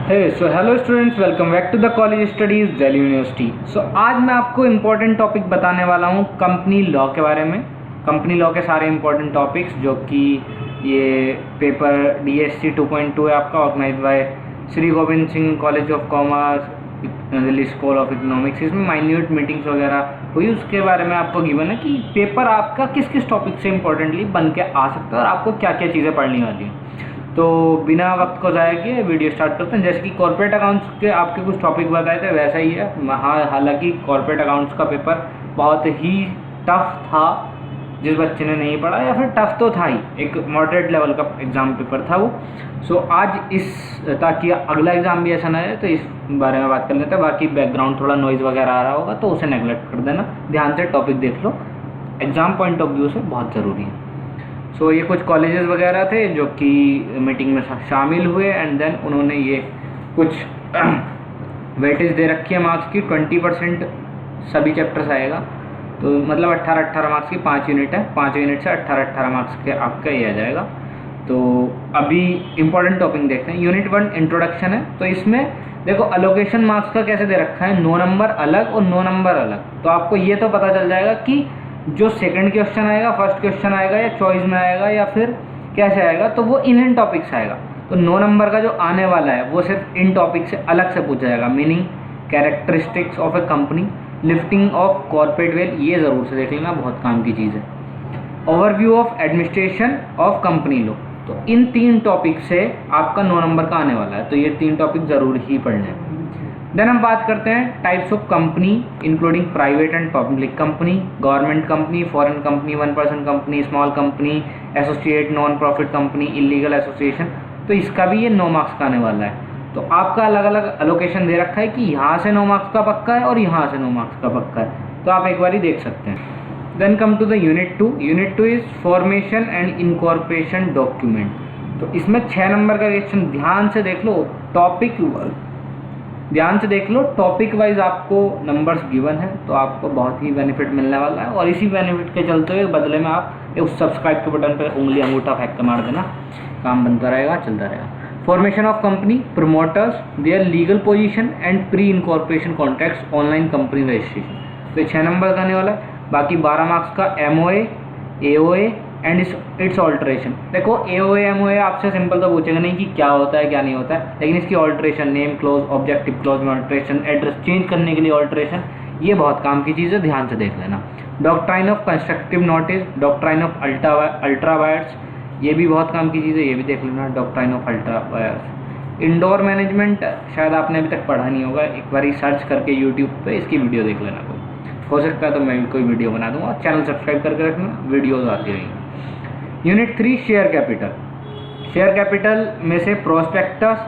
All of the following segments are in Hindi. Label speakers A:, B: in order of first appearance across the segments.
A: Hello students, welcome back to the college studies Delhi University. आज मैं आपको इम्पोर्टेंट टॉपिक बताने वाला हूँ कंपनी लॉ के बारे में। कंपनी लॉ के सारे इम्पोर्टेंट टॉपिक्स जो कि ये पेपर DSC 2.2 है आपका, organise by Shri Govind Singh College of Commerce, Delhi School of Economics. इसमें माइन्यूट मीटिंग्स वगैरह हुई, उसके बारे में आपको गिवन है कि पेपर आपका किस किस टॉपिक से इम्पोर्टेंटली बन के आ सकता है और आपको क्या क्या चीज़ें पढ़नी वाली हैं। तो बिना वक्त को ज़ाया किए वीडियो स्टार्ट करते हैं। जैसे कि कॉर्पोरेट अकाउंट्स के आपके कुछ टॉपिक बताए थे, वैसा ही है। हालांकि कॉर्पोरेट अकाउंट्स का पेपर बहुत ही टफ था, जिस बच्चे ने नहीं पढ़ा, या फिर टफ तो था ही, एक मॉडरेट लेवल का एग्ज़ाम पेपर था वो। आज ताकि अगला एग्ज़ाम भी ऐसा ना है, तो इस बारे में बात कर लेते हैं। बाकी बैकग्राउंड थोड़ा नॉइज़ वगैरह आ रहा होगा तो उसे नेगलेक्ट कर देना, ध्यान से टॉपिक देख लो, एग्ज़ाम पॉइंट ऑफ व्यू से बहुत ज़रूरी है। ये कुछ कॉलेजेस वगैरह थे जो कि मीटिंग में शामिल हुए, एंड देन उन्होंने ये कुछ वेटेज दे रखी है मार्क्स की। 20% सभी चैप्टर्स आएगा, तो मतलब 18 मार्क्स की 5 यूनिट है, 5 यूनिट से 18 मार्क्स के आपका ये आ जाएगा। तो अभी इंपॉर्टेंट टॉपिक देखते हैं। यूनिट 1 इंट्रोडक्शन है। तो इसमें देखो अलोकेशन मार्क्स का कैसे दे रखा है, 9 नंबर अलग और 9 नंबर अलग। तो आपको ये तो पता चल जाएगा कि जो सेकंड क्वेश्चन आएगा, फर्स्ट क्वेश्चन आएगा, या चॉइस में आएगा, या फिर कैसे आएगा, तो वो इन टॉपिक से आएगा। तो 9 नंबर का जो आने वाला है वो सिर्फ इन टॉपिक से अलग से पूछा जाएगा। Meaning, characteristics of A company, lifting of corporate wealth, ये ज़रूर से देख लेना, बहुत काम की चीज़ है। Overview of administration of company law, तो इन 3 टॉपिक से आपका 9 नंबर का आने वाला है, तो ये 3 टॉपिक ज़रूर ही पढ़ने हैं। देन हम बात करते हैं types of company, including private and public company, government company, foreign company, 1% company, small company, associate, non profit company, illegal association. तो इसका भी ये 9 मार्क्स का आने वाला है। तो आपका अलग अलग एलोकेशन दे रखा है कि यहाँ से 9 मार्क्स का पक्का है और यहाँ से 9 मार्क्स का पक्का है, तो आप एक बार ही देख सकते हैं। Then come to the unit 2। Unit 2 is formation and incorporation document. तो इसमें 6 नंबर का क्वेश्चन, ध्यान से देख लो, टॉपिक वाइज आपको नंबर्स गिवन है, तो आपको बहुत ही बेनिफिट मिलने वाला है। और इसी बेनिफिट के चलते हुए बदले में आप उस सब्सक्राइब के बटन पर उंगली अंगूठा फेंक के मार देना, काम बनता रहेगा, चलता रहेगा। Formation of company, promoters, their legal position and pre incorporation contracts, online company registration. तो 6 नंबर का आने वाला है। बाकी 12 मार्क्स का MOA, AOA and it's alteration. देखो AOA MOA आपसे सिंपल तो पूछेगा नहीं कि क्या होता है क्या नहीं होता है, लेकिन इसकी alteration, name close, objective close में ऑल्ट्रेशन, एड्रेस चेंज करने के लिए ऑल्ट्रेशन, ये बहुत काम की चीज़ है, ध्यान से देख लेना। Doctrine of constructive notice, doctrine of ultra vires, ये भी बहुत काम की चीज़ है, ये भी देख लेना, doctrine of ultra vires. Indoor management शायद आपने अभी तक पढ़ा नहीं होगा, एक बार सर्च करके यूट्यूब पे इसकी वीडियो देख लेना। हो सकता है तो मैं भी कोई वीडियो बना दूंगा, चैनल सब्सक्राइब करके रखना, वीडियोज आती रहेंगी। Unit 3 share capital. Share capital में से prospectus,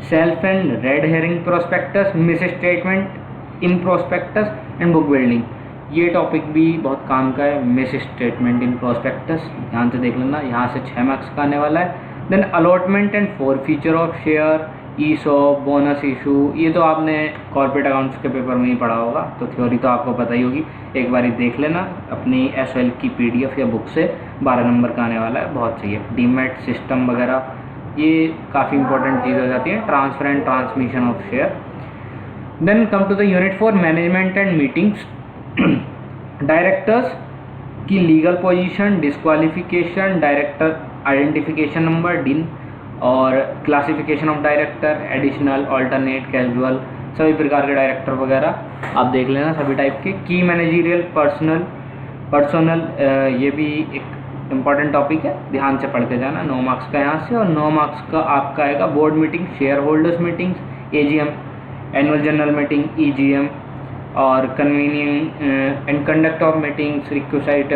A: self and red herring prospectus, miss statement in prospectus and book building, ये टॉपिक भी बहुत काम का है। मिस स्टेटमेंट इन प्रोस्पेक्टस ध्यान से देख लेना, यहाँ से 6 मार्क्स का आने वाला है। Then allotment and forfeiture of share, ESOP, bonus issue, ये तो आपने कॉर्पोरेट अकाउंट्स के पेपर में ही पढ़ा होगा, तो थ्योरी तो आपको पता ही होगी, एक बार ही देख लेना अपनी SL की PDF या बुक से। 12 नंबर का आने वाला है, बहुत सही है। डीमैट सिस्टम वगैरह, ये काफ़ी इंपॉर्टेंट चीज़ हो जाती है। Transfer and transmission of share. Then come to the unit 4 management and meetings. Directors की legal position, disqualification, director identification number, DIN, और classification of director, additional, alternate, casual, सभी प्रकार के डायरेक्टर वगैरह आप देख लेना, सभी टाइप के। की मैनेजरियल, पर्सनल, ये भी एक इम्पॉर्टेंट टॉपिक है, ध्यान से पढ़ के जाना। 9 मार्क्स का यहाँ से, और 9 मार्क्स का आपका आएगा board meeting, share holders meetings, AGM, annual general meeting, EGM, और convening and conduct of meetings, request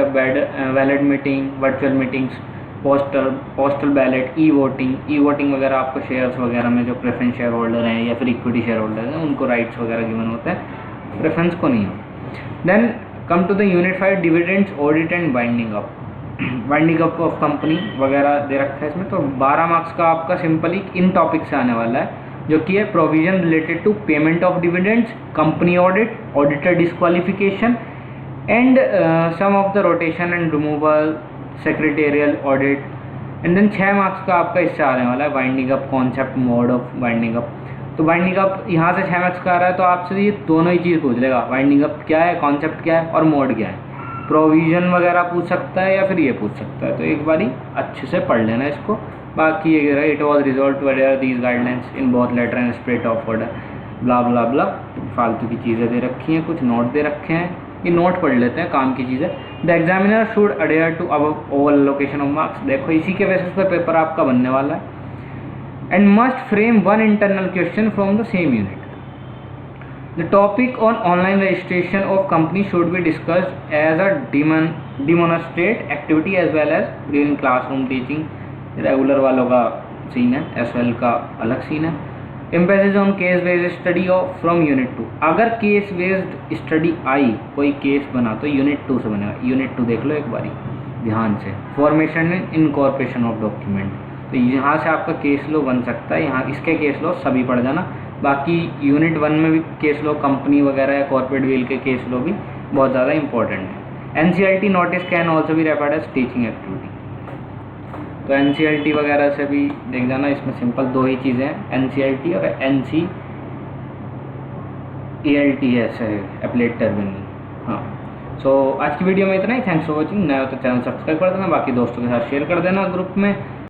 A: valid meeting, virtual meetings, postal ballot, e voting वगैरह आपको शेयर्स वगैरह में जो प्रेफरेंस शेयर होल्डर हैं या फिर इक्विटी शेयर होल्डर हैं उनको राइट्स वगैरह गिवन होते हैं, प्रेफरेंस को नहीं हो। Then come to the unit 5 dividends, audit and winding up of company वगैरह दे रखा है इसमें। तो 12 मार्क्स का आपका सिंपली इन टॉपिक से आने वाला है, जो कि है provision related to payment of dividends, company audit, auditor disqualification and some of the rotation and removal, secretarial audit. And then 6 marks का आपका इससे आने वाला है winding up concept, mode of winding up. तो बाइंडिंग अप यहाँ से 6 मार्क्स का आ रहा है, तो आपसे ये दोनों ही चीज़ पूछ लेगा, बाइंडिंग अप क्या है, कॉन्सेप्ट क्या है और मोड क्या है। प्रोविज़न वगैरह पूछ सकता है या फिर ये पूछ सकता है, तो एक बारी अच्छे से पढ़ लेना इसको। बाकी ये रहा, it was resolve to adhere these guidelines in both letter and spirit of order, bla bla bla, फालतू की चीज़ें दे रखी हैं, कुछ नोट दे रखे हैं, ये नोट पढ़ लेते हैं, काम की चीज़ें। The examiner should adhere to above oval location of marks, देखो इसी के बेसिस पे पेपर आपका बनने वाला है। And must frame one internal question from the same unit. The topic on online registration of company should be discussed as a demonstrate activity as well as during classroom teaching. Regular वालों का सीन है, एसएल का अलग सीन है। Emphasis on case based study of from unit 2, अगर केस बेस्ड स्टडी आई, कोई केस बना तो यूनिट 2 से बनेगा। यूनिट 2 देख लो एक बारी ध्यान से। Formation and incorporation of document, तो यहाँ से आपका केस लो बन सकता है, यहाँ इसके केस लो सभी पढ़ जाना। बाकी यूनिट 1 में भी केस लो, कंपनी वगैरह या कॉर्पोरेट वेल के केस लो भी बहुत ज़्यादा इंपॉर्टेंट है। एनसीईआरटी नोटिस कैन ऑल्सो भी रेफर्ड एज टीचिंग एक्टिविटी, तो एनसीईआरटी वगैरह से भी देख जाना। इसमें सिंपल 2 ही चीज़ें हैं, एनसीईआरटी और एनसीईएलटीएस है, एप्लेट टर्मिनल। हाँ, सो आज की वीडियो में इतना ही। Thanks for watching. नया हो तो चैनल सब्सक्राइब कर देना, बाकी दोस्तों के साथ शेयर कर देना ग्रुप में।